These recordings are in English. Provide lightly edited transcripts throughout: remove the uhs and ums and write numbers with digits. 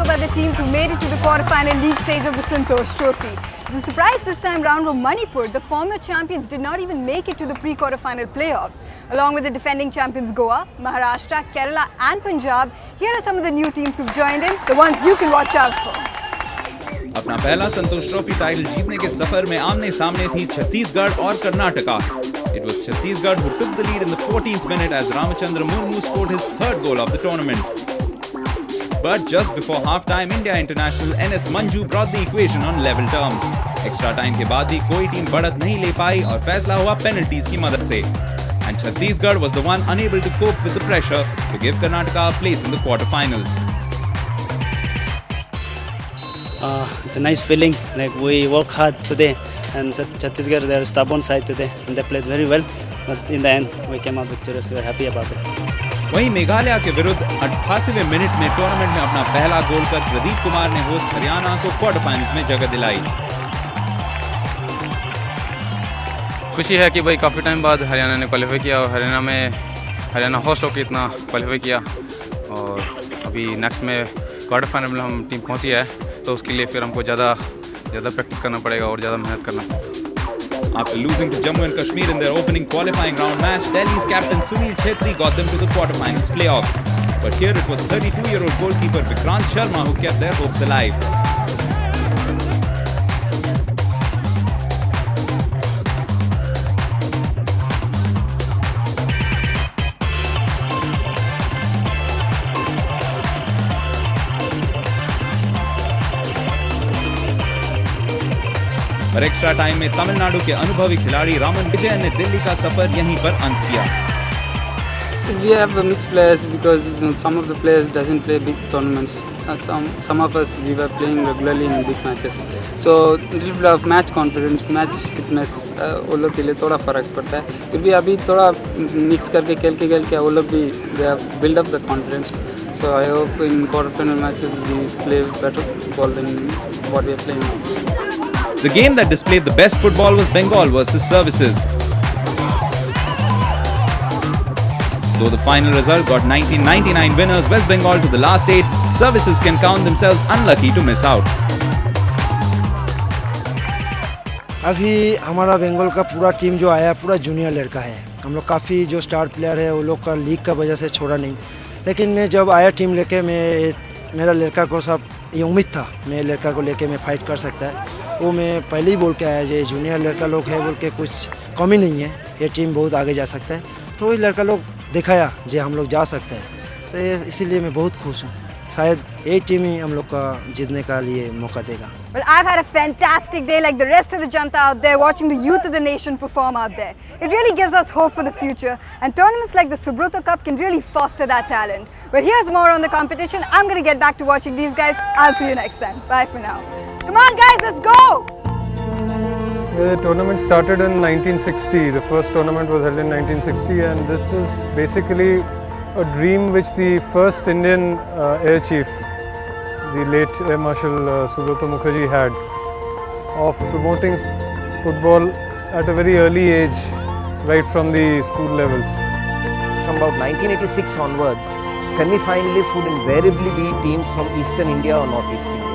up are the teams who made it to the quarterfinal league stage of the Santosh Trophy. The surprise this time round were Manipur. The former champions did not even make it to the pre-quarterfinal playoffs. Along with the defending champions Goa, Maharashtra, Kerala and Punjab, here are some of the new teams who've joined in, the ones you can watch out for. अपना पहला संतोष trophy title जीतने के सफर में आमने सामने थी छत्तीसगढ़ और Karnataka. It was Chhattisgarh who took the lead in the 14th minute as Ramachandra Murmu scored his third goal of the tournament. But just before half-time, India international NS Manju brought the equation on level terms. Extra time के बाद भी कोई team बढ़त नहीं ले पाई और फैसला हुआ पेनल्टीज की मदद से. And Chhattisgarh was the one unable to cope with the pressure to give Karnataka a place in the quarterfinals. It's a nice feeling. Like we work hard today, and Chhattisgarh they're a stubborn side today, and they played very well. But in the end, we came out victorious. We were happy about it. वहीं मेघालय के विरुद्ध 88वें minute में tournament में अपना पहला गोल कर प्रदीप कुमार ने host Haryana को क्वार्टर फाइनल्स में जगह दिलाई. खुशी है कि भाई काफ़ी टाइम बाद हरियाणा ने क्वालिफाई किया और हरियाणा होस्ट होकर इतना क्वालिफाई किया और अभी नेक्स्ट में क्वार्टर फाइनल में हम टीम पहुंची है तो उसके लिए फिर हमको ज़्यादा प्रैक्टिस करना पड़ेगा और ज़्यादा मेहनत करना पड़ेगा. After losing to Jammu and Kashmir in their opening qualifying round match, Delhi's captain Sunil Chhetri got them to the quarterfinals playoff. But here it was 32-year-old goalkeeper Vikrant Sharma who kept their hopes alive. पर extra time में तमिलनाडु के अनुभवी खिलाड़ी रामन विजयन ने दिल्ली का सफर यहीं पर अंत किया. We have mixed players because some of the players doesn't play big tournaments. Some of us we were playing regularly in big matches. So little bit of match confidence, match fitness वो लोग के लिए थोड़ा फर्क पड़ता है. फिर भी अभी थोड़ा मिक्स करके खेल के वो लोग भी they have build up the confidence. So I hope in quarterfinal matches we play better football than what we are playing now. The game that displayed the best football was Bengal versus Services. Though the final result got 1999 winners West Bengal to the last 8, Services can count themselves unlucky to miss out. अभी हमारा बंगाल का पूरा team जो आया पूरा junior लड़का है. हम लोग काफ़ी जो स्टार प्लेयर है वो लोग का लीग का वजह से छोड़ा नहीं. लेकिन मैं जब आया टीम लेके मेरा लड़का को सब ये उम्मीद था मेरे लड़का को लेके मैं फाइट कर सकता है. वो मैं पहले ही बोल के आया जो जूनियर लड़का लोग है बोल के कुछ कमी नहीं है. ये टीम बहुत आगे जा सकता है. तो वही लड़का लोग दिखाया जो हम लोग जा सकते हैं. तो इसीलिए मैं बहुत खुश हूँ. शायद ये टीम ही हम लोग का जीतने का लिए मौका देगा. Well, I've had a fantastic day like the rest of the janta out there watching the youth of the nation perform out there. It really gives us hope for the future and tournaments like the Subrata Cup can really foster that talent. But here's more on the competition. I'm going to get back to watching these guys. I'll see you next time. Bye for now. Come on guys, let's go! The tournament started in 1960. The first tournament was held in 1960 and this is basically a dream which the first Indian Air Chief, the late Air Marshal Subrata Mukherjee had of promoting football at a very early age, right from the school levels. From about 1986 onwards, semi-finalists would invariably be teams from Eastern India or Northeast India.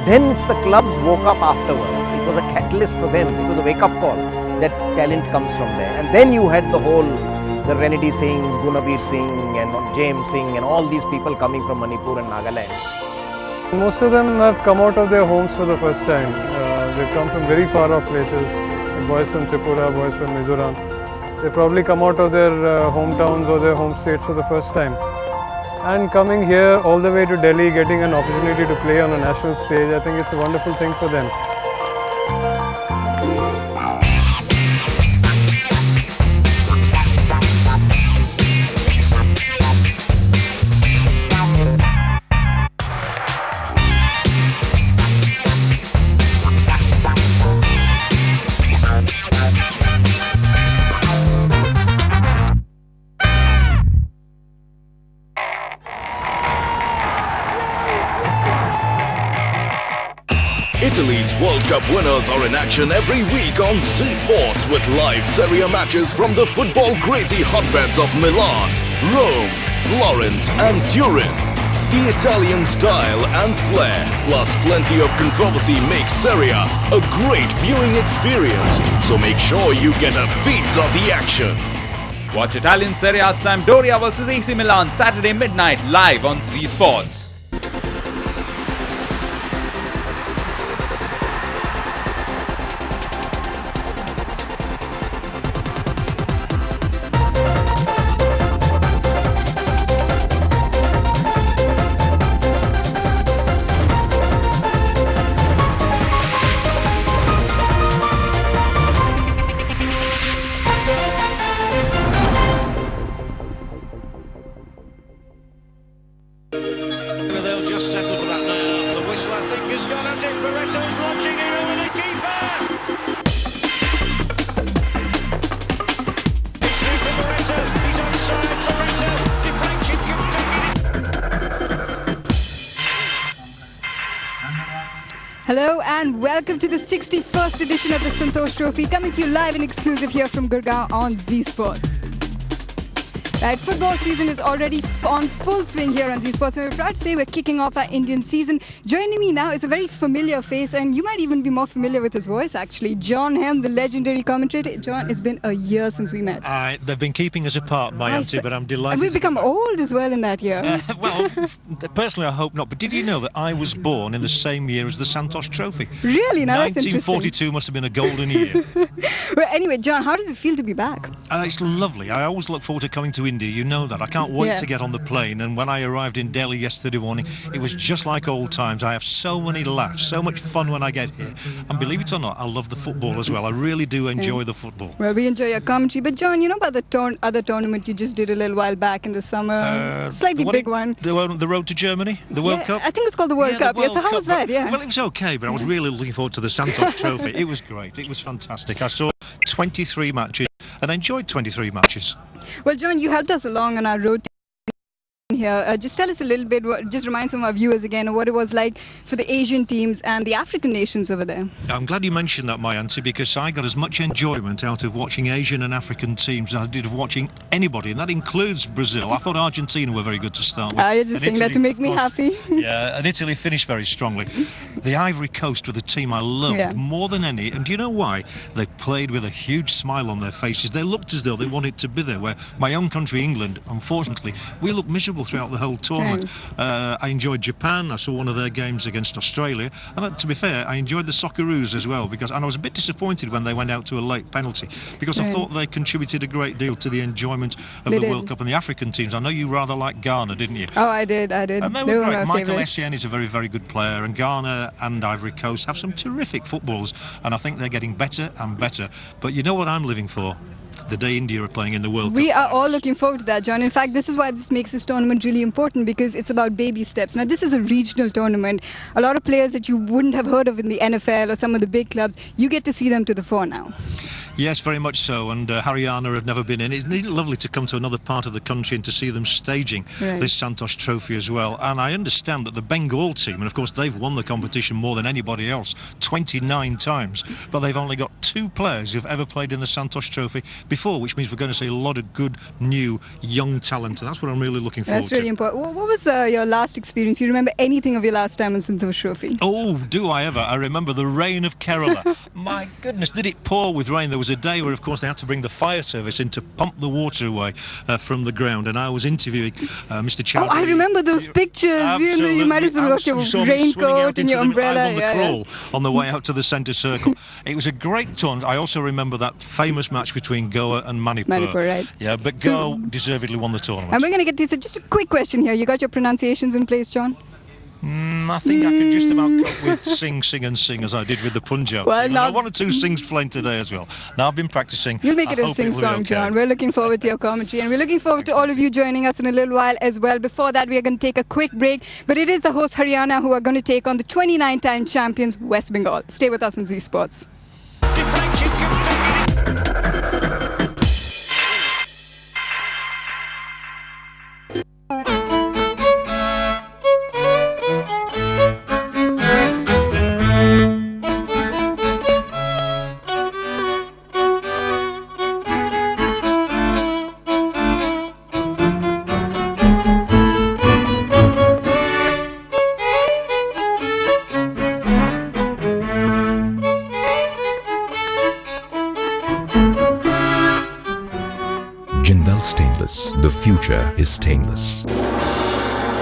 Then it's the clubs woke up afterwards. It was a catalyst for them. It was a wake-up call that talent comes from there. And then you had the Renedy Singhs, Gunabir Singh and James Singh and all these people coming from Manipur and Nagaland. Most of them have come out of their homes for the first time. They've come from very far off places. Boys from Tripura, boys from Mizoram. They probably come out of their hometowns or their home states for the first time. And coming here all the way to Delhi, getting an opportunity to play on a national stage, I think it's a wonderful thing for them. Italy's World Cup winners are in action every week on Z Sports with live Serie A matches from the football crazy hotbeds of Milan, Rome, Florence and Turin. The Italian style and flair, plus plenty of controversy, makes Serie A a great viewing experience. So make sure you get a piece of the action. Watch Italian Serie A Sampdoria versus AC Milan Saturday midnight live on Z Sports. They'll just settle for that now. The whistle, I think, has gone at it. Barretto's launching it over the keeper. It's through to Barretto. He's onside. Barretto deflection. Hello and welcome to the 61st edition of the Santosh Trophy, coming to you live and exclusive here from Gurgaon on Z Sports. Right, football season is already on full swing here on Z Sports, and we're proud to say we're kicking off our Indian season. Joining me now is a very familiar face, and you might even be more familiar with his voice actually. John Hem, the legendary commentator. John, it's been a year since we met. They've been keeping us apart, my auntie, but I'm delighted. And we've become old as well in that year. Well, personally I hope not, but did you know that I was born in the same year as the Santosh Trophy? Really? Now that's interesting. 1942 must have been a golden year. Well, anyway, John, how does it feel to be back? It's lovely. I always look forward to coming to India, you know that. I can't wait to get on the plane, and when I arrived in Delhi yesterday morning, it was just like old times. I have so many laughs, so much fun when I get here, and believe it or not, I love the football as well. I really do enjoy the football. Well, we enjoy your commentary, but John, you know about the other tournament you just did a little while back in the summer? Slightly big one. The road to Germany? The World Cup? I think it's called the World Cup. So how was that? Yeah. Well, it was okay, but I was really looking forward to the Santosh Trophy. It was great. It was fantastic. I saw 23 matches and enjoyed 23 matches. Well, John, you helped us along on our road here. Just tell us a little bit, just remind some of our viewers again of what it was like for the Asian teams and the African nations over there. I'm glad you mentioned that, my auntie, because I got as much enjoyment out of watching Asian and African teams as I did of watching anybody, and that includes Brazil. I thought Argentina were very good to start with. You're just saying that to make me happy. Yeah, and Italy finished very strongly. The Ivory Coast were the team I loved more than any, and do you know why? They played with a huge smile on their faces. They looked as though they wanted to be there, where my own country, England, unfortunately, we looked miserable throughout the whole tournament. I enjoyed Japan. I saw one of their games against Australia, and to be fair, I enjoyed the Socceroos as well, and I was a bit disappointed when they went out to a late penalty, because I thought they contributed a great deal to the enjoyment of the World Cup. And the African teams, I know you rather liked Ghana, didn't you? Oh, I did. And they were great. Michael Essien is a very, very good player, and Ghana and Ivory Coast have some terrific footballers, and I think they're getting better and better. But you know what I'm living for? The day India are playing in the World Cup. We are all looking forward to that, John. In fact, this is why this makes this tournament really important, because it's about baby steps. Now, this is a regional tournament. A lot of players that you wouldn't have heard of in the NFL or some of the big clubs, you get to see them to the fore now. Yes, very much so, and Haryana have never been in. It's lovely to come to another part of the country and to see them staging this Santosh Trophy as well. And I understand that the Bengal team, and of course they've won the competition more than anybody else, 29 times, but they've only got 2 players who've ever played in the Santosh Trophy before, which means we're going to see a lot of good, new, young talent, and that's what I'm really looking forward to. That's really important. What was your last experience? You remember anything of your last time on Santosh Trophy? Oh, do I ever? I remember the rain of Kerala. My goodness, did it pour with rain? There was a day where, of course, they had to bring the fire service in to pump the water away from the ground, and I was interviewing Mr. Chowdhury. Oh, I remember those pictures. You might as well got your raincoat and your umbrella. I'm on the crawl on the way out to the centre circle. It was a great tournament. I also remember that famous match between Goa and Manipur. Manipur, right. Yeah, but Goa deservedly won the tournament. And we're going to get this. Just a quick question here. You got your pronunciations in place, John? I think I could just about cope with sing, sing and sing as I did with the Punjab. Well, now, 1 or 2 sings playing today as well. Now I've been practising. You'll make it a sing-song, John. We're looking forward to your commentary, and we're looking forward to all of you joining us in a little while as well. Before that, we are going to take a quick break, but it is the host Haryana who are going to take on the 29-time champions West Bengal. Stay with us on Z Sports. stainless. The future is stainless.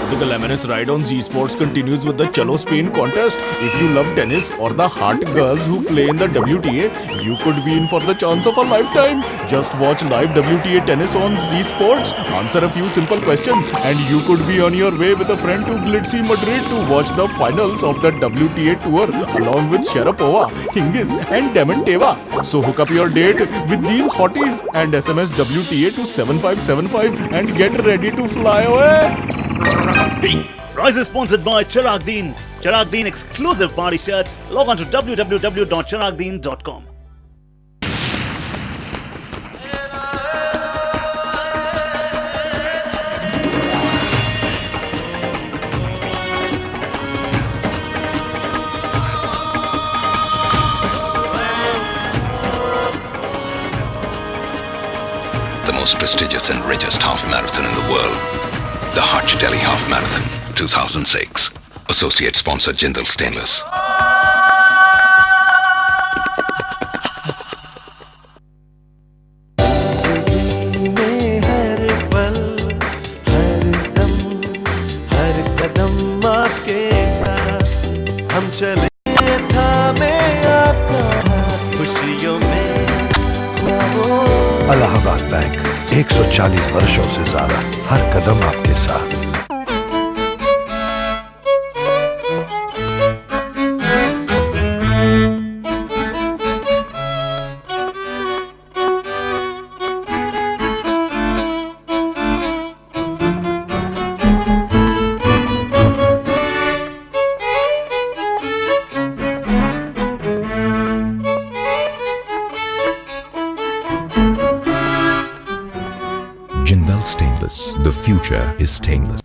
The glamorous ride on Z Sports continues with the Chalo Spain contest. If you love tennis or the hot girls who play in the WTA, you could be in for the chance of a lifetime. Just watch live WTA tennis on Z Sports, answer a few simple questions, and you could be on your way with a friend to glitzy Madrid to watch the finals of the WTA tour along with Sharapova, Hingis and Demanteva. So hook up your date with these hotties and SMS WTA to 7575 and get ready to fly away. Prize is sponsored by Chiragdeen. Chiragdeen exclusive party shirts. Log on to www.chiragdeen.com. The most prestigious and richest half marathon in the world. The Hajj Delhi Half Marathon 2006. Associate sponsor Jindal Stainless. Allahabad bank 140 वर्षों से ज्यादा हर कदम आपके साथ। Jindal Stainless. The future is stainless.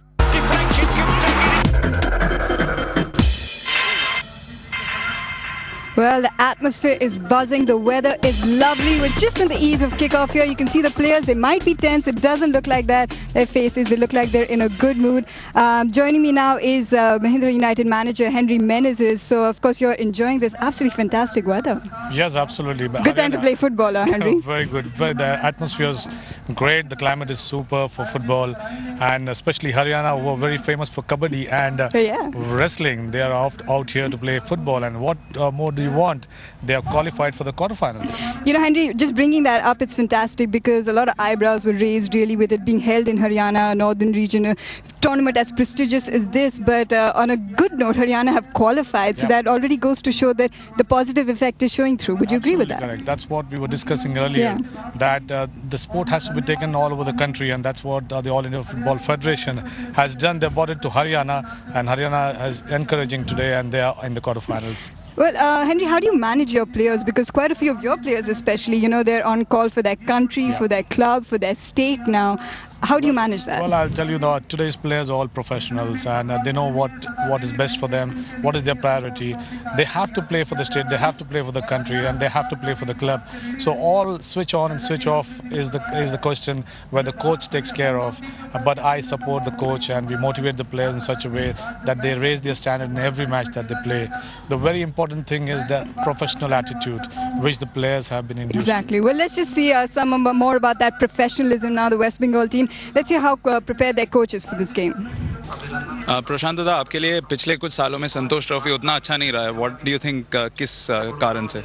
Well, the atmosphere is buzzing, the weather is lovely. We're just on the eve of kickoff here. You can see the players, they might be tense. It doesn't look like that. Their faces, they look like they're in a good mood. Joining me now is Mahindra United manager Henry Menezes. So, of course, you're enjoying this absolutely fantastic weather. Yes, absolutely. But good time to play football, Henry. Very good. The atmosphere is great. The climate is super for football. And especially Haryana, who are very famous for kabaddi and wrestling. They are out here to play football. And what more do you want? They are qualified for the quarterfinals. You know, Henry, just bringing that up, it's fantastic because a lot of eyebrows were raised really with it being held in Haryana, northern region, a tournament as prestigious as this. But on a good note, Haryana have qualified, so that already goes to show that the positive effect is showing through. Would you agree with that? Correct. That's what we were discussing earlier, that the sport has to be taken all over the country, and that's what the All India Football Federation has done. They brought it to Haryana, and Haryana is encouraging today, and they are in the quarterfinals. Well, Henry, how do you manage your players? Because quite a few of your players especially, you know, they're on call for their country, for their club, for their state now. How do you manage that? Well, I'll tell you that today's players are all professionals and they know what is best for them, what is their priority. They have to play for the state, they have to play for the country, and they have to play for the club. So all switch on and switch off is the question where the coach takes care of. But I support the coach and we motivate the players in such a way that they raise their standard in every match that they play. The very important thing is the professional attitude which the players have been induced. Exactly. Well, let's just see some more about that professionalism now, the West Bengal team. Let's see how prepared their coaches for this game. प्रशांत दादा, आपके लिए पिछले कुछ सालों में संतोष trophy उतना अच्छा नहीं रहा है. What do you think किस कारण से?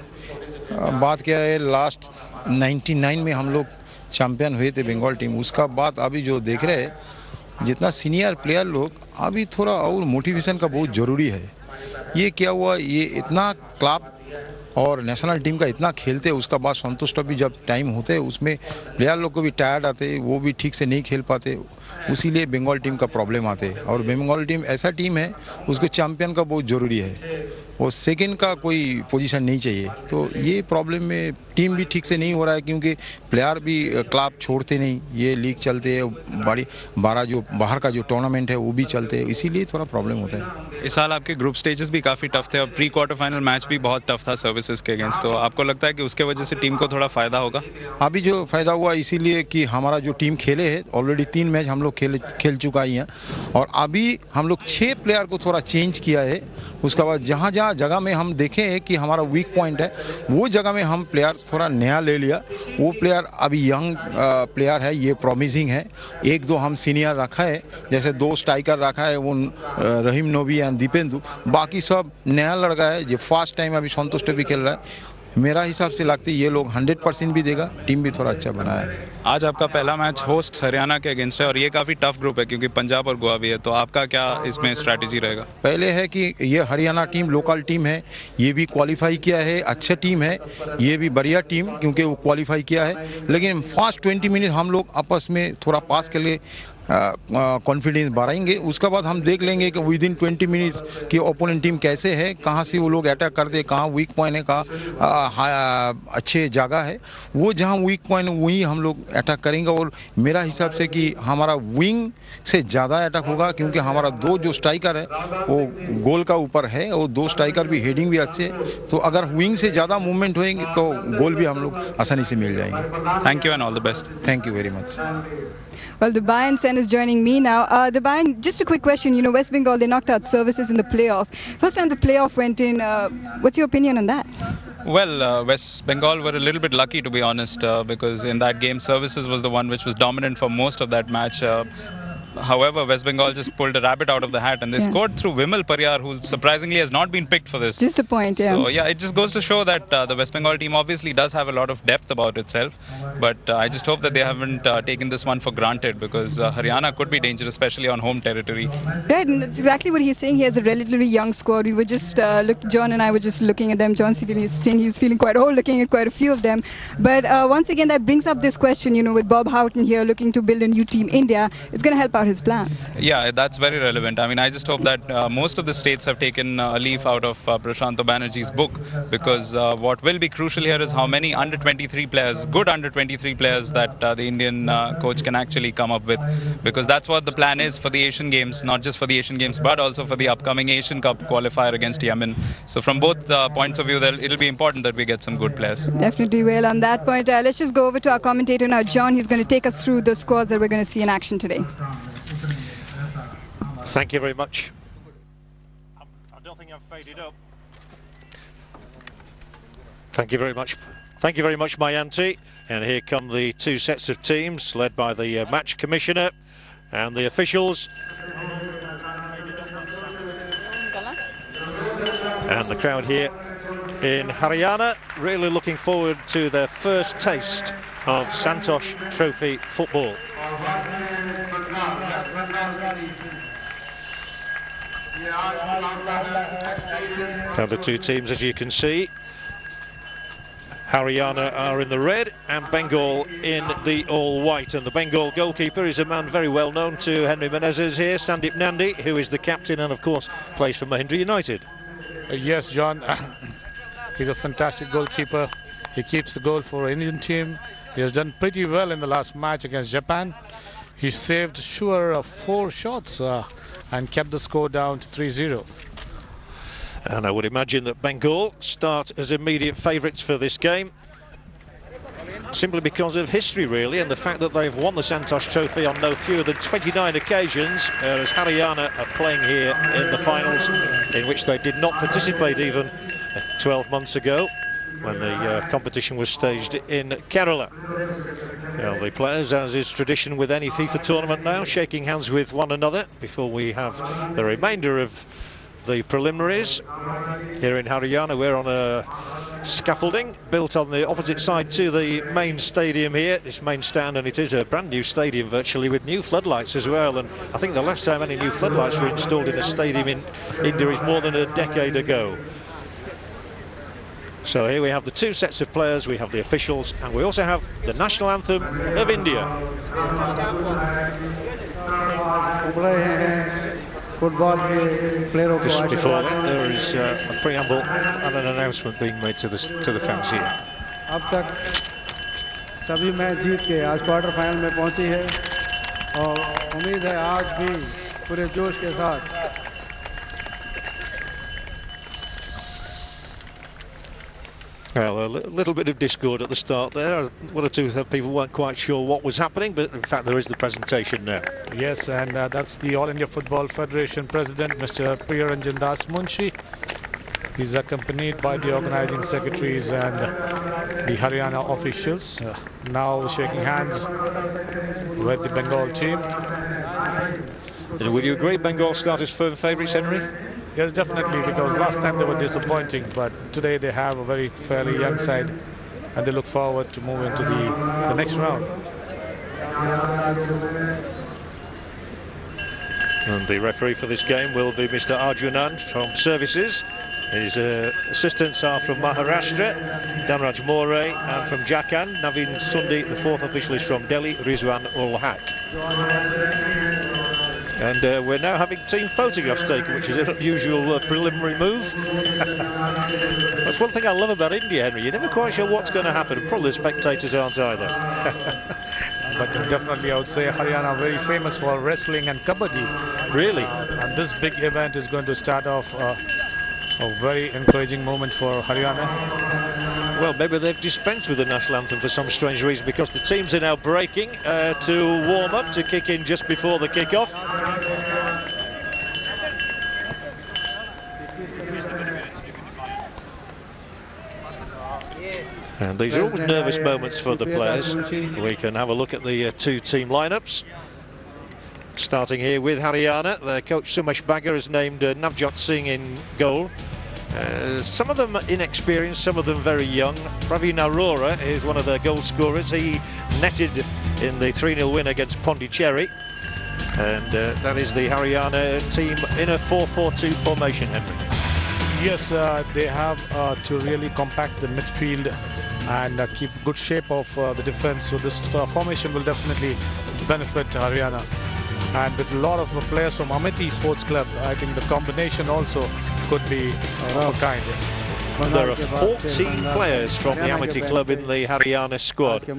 बात क्या है, लास्ट 99 में हम लोग चैंपियन हुए थे बंगाल टीम. उसका बाद अभी जो देख रहे हैं, जितना सीनियर प्लेयर लोग, अभी थोड़ा और मोटिवेशन का बहुत ज़रूरी है. ये क्या हुआ, ये इतना क्लब और नेशनल टीम का इतना खेलते हैं, उसका बाद संतोष ट्रॉफी जब टाइम होते हैं उसमें प्लेयर लोग को भी टायर्ड आते, वो भी ठीक से नहीं खेल पाते, उसीलिए बंगाल टीम का प्रॉब्लम आते हैं. और बंगाल टीम ऐसा टीम है, उसको चैंपियन का बहुत ज़रूरी है, वो सेकंड का कोई पोजीशन नहीं चाहिए. तो ये प्रॉब्लम में टीम भी ठीक से नहीं हो रहा है क्योंकि प्लेयर भी क्लब छोड़ते नहीं, ये लीग चलते हैं, बड़ी 12 जो बाहर का जो टूर्नामेंट है वो भी चलते हैं, इसीलिए थोड़ा प्रॉब्लम होता है. इस साल आपके ग्रुप स्टेजेस भी काफ़ी टफ थे और प्री क्वार्टर फाइनल मैच भी बहुत टफ था सर्विसेज के अगेंस्ट. तो आपको लगता है कि उसके वजह से टीम को थोड़ा फ़ायदा होगा? अभी जो फ़ायदा हुआ इसीलिए कि हमारा जो टीम खेले है ऑलरेडी 3 मैच हम लोग खेल चुका ही हैं, और अभी हम लोग 6 प्लेयर को थोड़ा चेंज किया है. उसके बाद जहाँ जगह में हम देखें हैं कि हमारा वीक पॉइंट है, वो जगह में हम प्लेयर थोड़ा नया ले लिया, वो प्लेयर अभी यंग प्लेयर है, ये प्रॉमिसिंग है। एक दो हम सीनियर रखा है, जैसे 2 स्ट्राइकर रखा है, वो रहीम नोबी एंड दीपेंदु, बाकी सब नया लड़का है जो फर्स्ट टाइम अभी संतोष ट्रॉफी खेल रहा है। मेरा हिसाब से लगता है ये लोग 100% भी देगा, टीम भी थोड़ा अच्छा बना है। आज आपका पहला मैच होस्ट हरियाणा के अगेंस्ट है और ये काफ़ी टफ ग्रुप है क्योंकि पंजाब और गोवा भी है, तो आपका क्या इसमें स्ट्रैटेजी रहेगा? पहले है कि ये हरियाणा टीम लोकल टीम है, ये भी क्वालिफाई किया है, अच्छा टीम है, ये भी बढ़िया टीम क्योंकि वो क्वालिफाई किया है। लेकिन फर्स्ट 20 मिनट हम लोग आपस में थोड़ा पास के लिए कॉन्फिडेंस बढ़ाएंगे, उसके बाद हम देख लेंगे कि विद इन 20 मिनट की ओपोनेंट टीम कैसे है, कहाँ से वो लोग अटैक करते, कहाँ वीक पॉइंट है, कहाँ अच्छे जगह है, वो जहाँ वीक पॉइंट वहीं हम लोग अटैक करेंगे। और मेरा हिसाब से कि हमारा विंग से ज़्यादा अटैक होगा क्योंकि हमारा 2 जो स्ट्राइकर है वो गोल का ऊपर है और 2 स्ट्राइकर भी हेडिंग भी अच्छे है, तो अगर विंग से ज़्यादा मूवमेंट होएंगे तो गोल भी हम लोग आसानी से मिल जाएंगे। Thank you and all the best. Thank you very much. Well, the Bayern Sen is joining me now. The Bayern, just a quick question. You know, West Bengal, they knocked out Services in the playoff. First time the playoff went in, what's your opinion on that? Well, West Bengal were a little bit lucky, to be honest, because in that game, Services was the one which was dominant for most of that match. However, West Bengal just pulled a rabbit out of the hat and they scored through Vimal Pariyar, who surprisingly has not been picked for this. Just a point, yeah. So, yeah, it just goes to show that the West Bengal team obviously does have a lot of depth about itself. But I just hope that they haven't taken this one for granted because Haryana could be dangerous, especially on home territory. Right, and that's exactly what he's saying. He has a relatively young squad. We were just, John and I were just looking at them. John's saying he was feeling quite old looking at quite a few of them. But once again, that brings up this question, you know, with Bob Houghton here looking to build a new team India, it's going to help out his plans. Yeah, that's very relevant. I mean, I just hope that most of the states have taken a leaf out of Prashant Banerjee's book because what will be crucial here is how many under-23 players, good under-23 players that the Indian coach can actually come up with, because that's what the plan is for the Asian Games, not just for the Asian Games but also for the upcoming Asian Cup qualifier against Yemen. So from both points of view, it'll be important that we get some good players. Definitely will. On that point, let's just go over to our commentator now, John. He's going to take us through the scores that we're going to see in action today. Thank you very much. I don't think I've faded up. Thank you very much. Thank you very much, my auntie. And here come the 2 sets of teams led by the match commissioner and the officials. And the crowd here in Haryana really looking forward to their first taste of Santosh Trophy football. Now the 2 teams, as you can see, Haryana are in the red and Bengal in the all-white, and the Bengal goalkeeper is a man very well known to Henry Menezes here, Sandip Nandi, who is the captain and of course plays for Mahindra United. Yes, John, he's a fantastic goalkeeper. He keeps the goal for Indian team. He has done pretty well in the last match against Japan. He saved 4 shots and kept the score down to 3-0. And I would imagine that Bengal start as immediate favourites for this game, simply because of history really, and the fact that they've won the Santosh Trophy on no fewer than 29 occasions, whereas Haryana are playing here in the finals, in which they did not participate even 12 months ago, when the competition was staged in Kerala. Now the players, as is tradition with any FIFA tournament now, shaking hands with one another before we have the remainder of the preliminaries. Here in Haryana we're on a scaffolding built on the opposite side to the main stadium here, this main stand, and it is a brand new stadium virtually with new floodlights as well, and I think the last time any new floodlights were installed in a stadium in India is more than a decade ago. So here we have the 2 sets of players, we have the officials, and we also have the national anthem of India. Just before that, there is a preamble and an announcement being made to the fans here. अब तक सभी match जीत के आज quarter final में पहुंची है और उम्मीद है आज भी पूरे जोश के साथ। Well, a little bit of discord at the start there. 1 or 2 people weren't quite sure what was happening, but in fact there is the presentation now. Yes, and that's the All India Football Federation President, Mr. Priyaranjan Das Munshi. He's accompanied by the organizing secretaries and the Haryana officials. Now shaking hands with the Bengal team. And would you agree Bengal start as firm favourites, Henry? Yes, definitely, because last time they were disappointing, but today they have a very fairly young side and they look forward to moving to the next round. And the referee for this game will be Mr. Arjunan from Services. His assistants are from Maharashtra, Dhanraj More, and from Jharkhand, Naveen Sundi. The fourth official is from Delhi, Rizwan ul Haq. And we're now having team photographs taken, which is an unusual preliminary move. That's one thing I love about India, Henry. You're never quite sure what's going to happen. Probably the spectators aren't either. But definitely I would say Haryana are very famous for wrestling and kabaddi. Really? And this big event is going to start off a very encouraging moment for Haryana. Well, maybe they've dispensed with the national anthem for some strange reason, because the teams are now breaking to warm up, to kick in just before the kick-off. And these are all nervous moments for the players. We can have a look at the two team lineups. Starting here with Haryana, their coach Sumesh Bagga has named Navjot Singh in goal. Some of them inexperienced, some of them very young. Praveen Arora is one of their goal scorers. He netted in the 3-0 win against Pondicherry. And that is the Haryana team in a 4-4-2 formation, Henry. Yes, they have to really compact the midfield and keep good shape of the defense. So this formation will definitely benefit Haryana. And with a lot of players from Amity Sports Club, I think the combination also could be of a kind. There are 14 players from the Amity Club in the Haryana squad.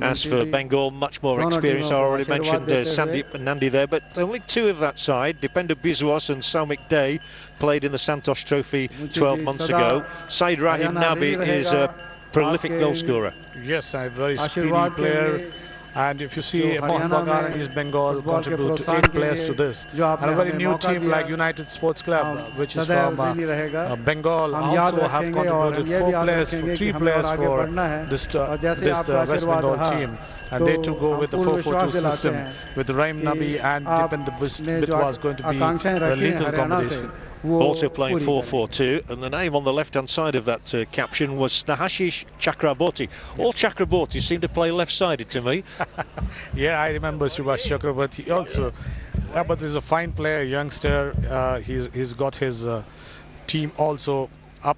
As for Bengal, much more experience. I already mentioned Sandeep and Nandi there, but only two of that side, Dipender Biswas and Saumik Day, played in the Santosh Trophy 12 months ago. Said Rahim Nabi is a prolific goal scorer. Yes, a very speedy player. And if you see Mohan Bagan and East Bengal contribute to 8 players to this. And a very new team like United Sports Club, which is from Bengal, also have contributed 4 players, 3 players for this West Bengal team. And they too go with the 4-4-2 system with Rahim Nabi and Dipender Biswas going to be a lethal combination. Also playing 4-4-2, and the name on the left-hand side of that caption was Snahashish Chakraborty. All Chakraborty seem to play left-sided to me. Yeah, I remember Subhash Chakraborty also. Yeah, but he's a fine player, youngster. He's got his team also up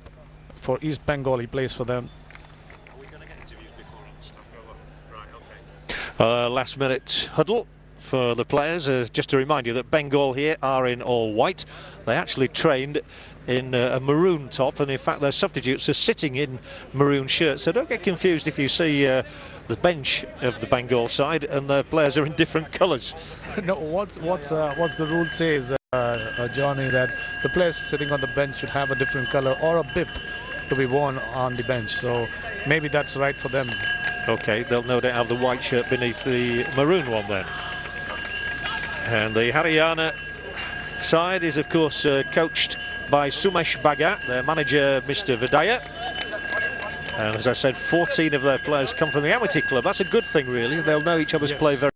for East Bengal. He plays for them. Last-minute huddle for the players. Just to remind you that Bengal here are in all white. They actually trained in a maroon top, and in fact their substitutes are sitting in maroon shirts. So don't get confused if you see the bench of the Bengal side and the players are in different colours. No, what's the rule says, Johnny, that the players sitting on the bench should have a different colour or a bib to be worn on the bench. So maybe that's right for them. Okay, they'll no doubt have the white shirt beneath the maroon one then. And the Haryana side is, of course, coached by Sumesh Bagga, their manager, Mr. Vidya. And as I said, 14 of their players come from the Amity Club. That's a good thing, really. They'll know each other's play very